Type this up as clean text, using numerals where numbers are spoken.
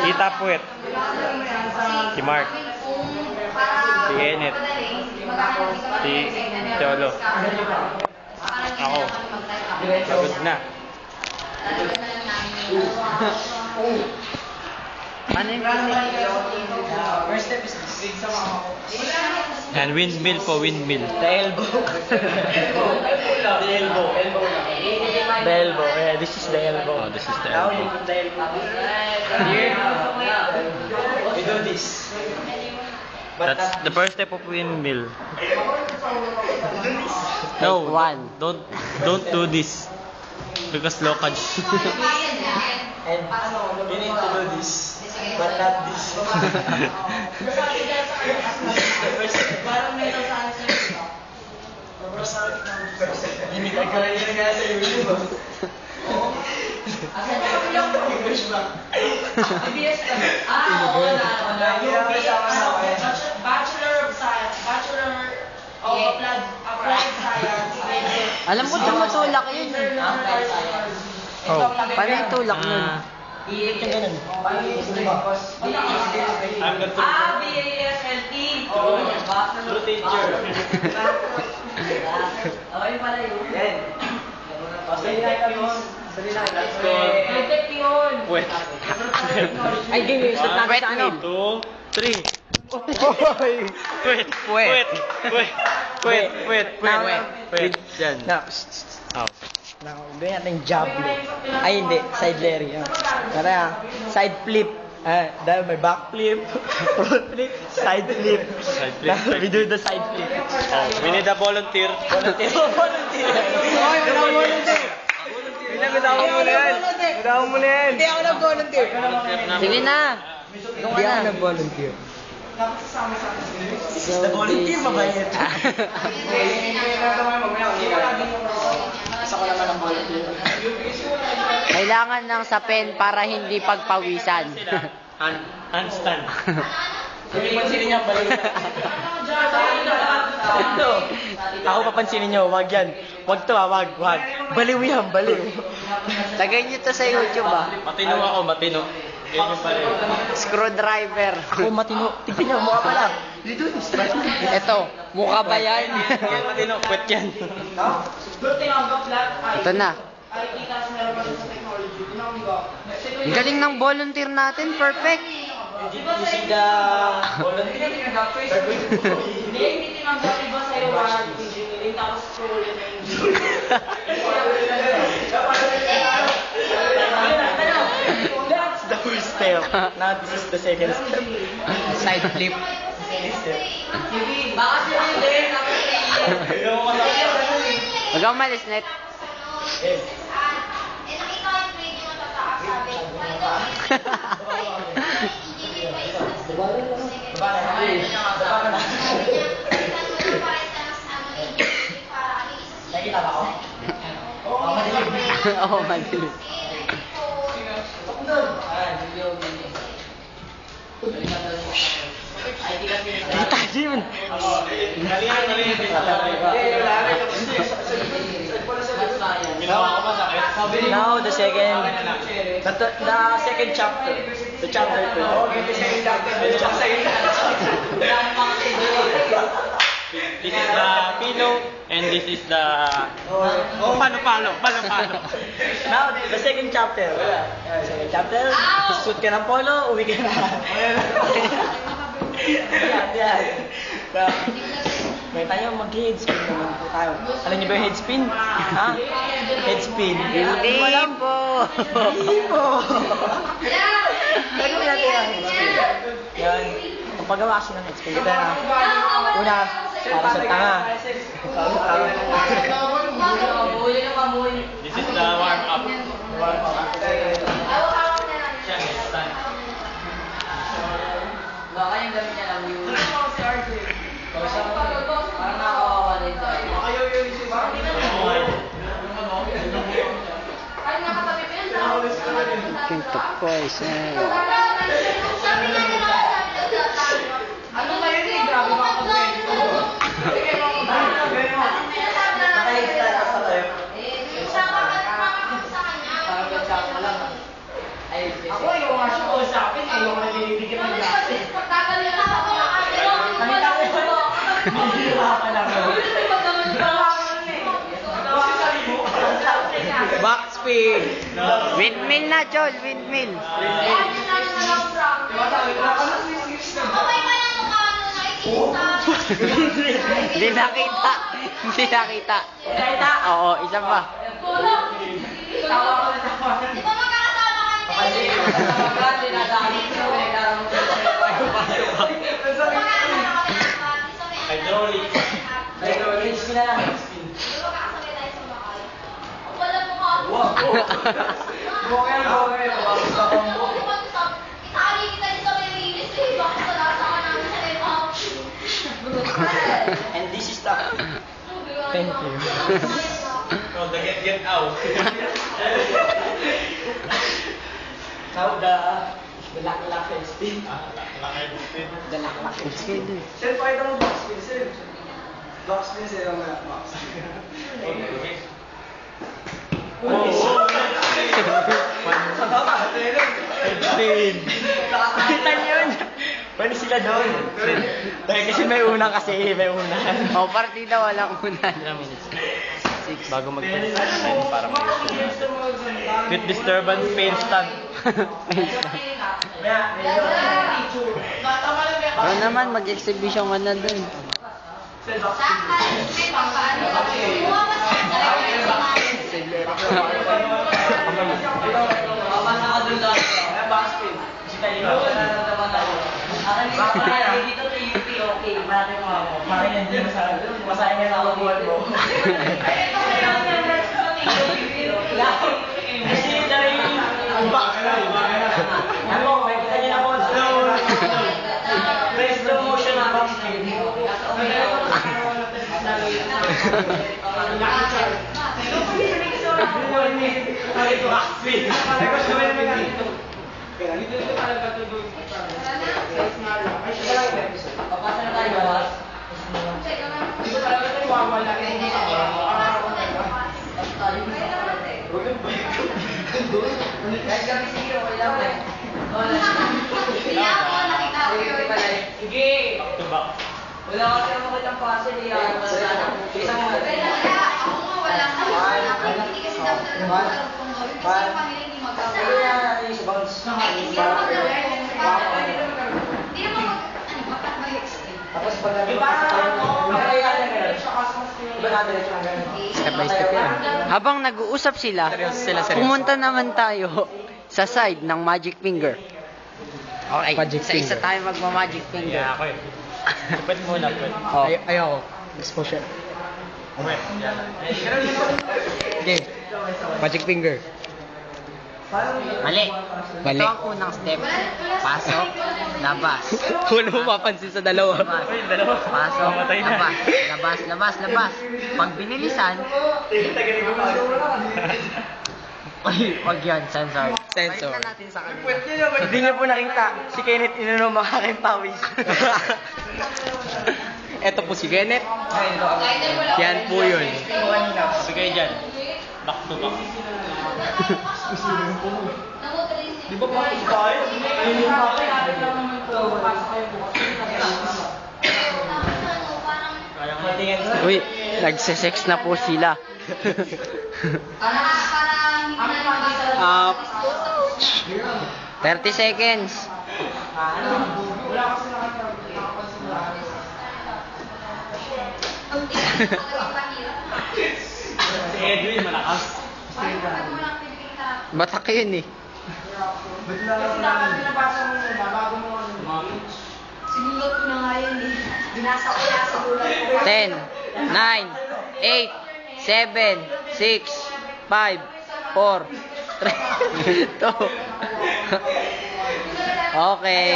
Tita Puwet. Si Mark. Si Enet. Si Cholo. Ako. Pagod na. Ano yung first step is And windmill po, windmill. the elbow. The elbow. The elbow. Yeah, this is the elbow. Oh, this is the Now elbow. you put the elbow. Here. We do this. But That's the first step of windmill. No, don't do this. Because local. And you need to do this, but not this. Hindi ka gawin na nga sa YouTube. Bachelor of Science, Bachelor of Applied Science. Alam ko tumutulak yun eh. Oh. Paano yung tulak nun? Iit yung ganun. BASLT. True teacher. Okay pala yun. Yan. Let's go. Edit yun. Wait. Ay, game start natin sa ano? 2, 3. Wait. Wait. Yan. Now, Oh. now, gawin natin jab flip. Ay, hindi. Side Larry. Tara, side flip. Dahil may back flip, front flip, side flip. Side flip. Now, we do the side flip. Oh, we need a volunteer. Volunteer. Volunteer. Volunteer. Bitawan mo na yan. Bitawan mo na yan. Hindi ako nag-volunteer. Sige na. Hindi ako nag-volunteer. The volunteer, mabayad. Isa ko naman ang volunteer. Kailangan ng sapin para hindi pagpawisan. Handstand. Hindi pansinin niya, baliw. Ito. Ako papansinin niyo, wag yan. Wag to wag. Baliw yan, baliw. Tagay nyo to sa YouTube ah. Matino ako, matino. Ganyan pa rin. Screwdriver. Ako matino. Tignan niyo, mukha pa lang. Ito, mukha ba yan? Ganyan matino, kwet yan. Ito na. Ang galing ng volunteer natin, perfect. You see the volunteer? Hindi tinanggap iba sa'yo wag engineering tapos scroll yun na That's the first step. Now this is the second step. Side flip. Baka sila yung din tapos Huwag kang malis, net. Nakita ba ako? Oo, madilim. Kita yun. Now the second chapter. The chapter 2. This is the pillow and this is the palo. Now the second chapter. Second chapter. Suit ka ng polo, uwi ka na. Yan. May tayo mag-head spin naman po tayo. Alam niyo ba yung head spin? Ha? Head spin. Hindi po. Hindi po. Gagawin natin yan. Yan. Ang paggawa kasi ng head spin. Ito na. Una, para sa tanga. This is the warm up. baka yung gamit niya lang yun. Parang nakawawa din tayo. Quinto poison. Ano ba yun eh? Grabe mga pag-kwento. Ako yung nga siya kausapin eh. Backspin. Windmill na, Chol. Windmill. Hindi nakita. Hindi nakita. Oo, isa pa. Hydraulic. And this is the... Thank you. Oh, the get out. Now the laklak spin. Laki. The laklak spin. Sige. Sir, pakita mo backspin, sir. Backspin, sir, yung backspin. Spin. Nakakita niyo yun. Pwede sila doon. Dahil kasi may una kasi, may una. O, partida walang unan. Ilang minutes? 6 bago mag-10 para with disturbance, fail stand. Ano naman, mag-exhibition ka na dun. Sige! Back to back. Wala kasi ako kitang puzzle eh. Isang mo. Ako nga wala. Hindi kasi dapat alam ko alam kung gawin. Kasi yung pamilya hindi magagawa. Hindi naman mag-aware. Hindi naman mag-explain. Tapos pag Step by step yan. Habang nag-uusap sila, pumunta naman tayo sa side ng Magic Finger. Okay, Magic isa-isa Finger. tayo magma-Magic Finger. Yeah, ako eh. Pwede muna, pwede. Oh. Ayoko. Exposure. Pwede, yan. Okay. Magic finger. Mali. Mali. Ito ang unang step. Pasok, labas. Wala mo mapansin sa dalawa. Labas. Uy, dalawa. Pasok, Mamatay na. labas. Labas, labas, labas. Pag binilisan, uy, wag yan, sensor. Sensor. Balik na natin sa kanila. Hindi niyo po nakita. Si Kenneth ininom ang aking pawis. Ito po si Kenneth. Yan po yun. Bigay dyan. Back to back. Di ba pa tayo? Kaya nga. Uy, nagsisex na po sila. Parang hindi na 30 seconds. Si Edwin, malakas. Batak yun eh. Sinulot ko na nga yun eh. Binasa ko na sa gulat ko. 10, 9, 8, 7, 6, 5, 4, 3, 2. Okay.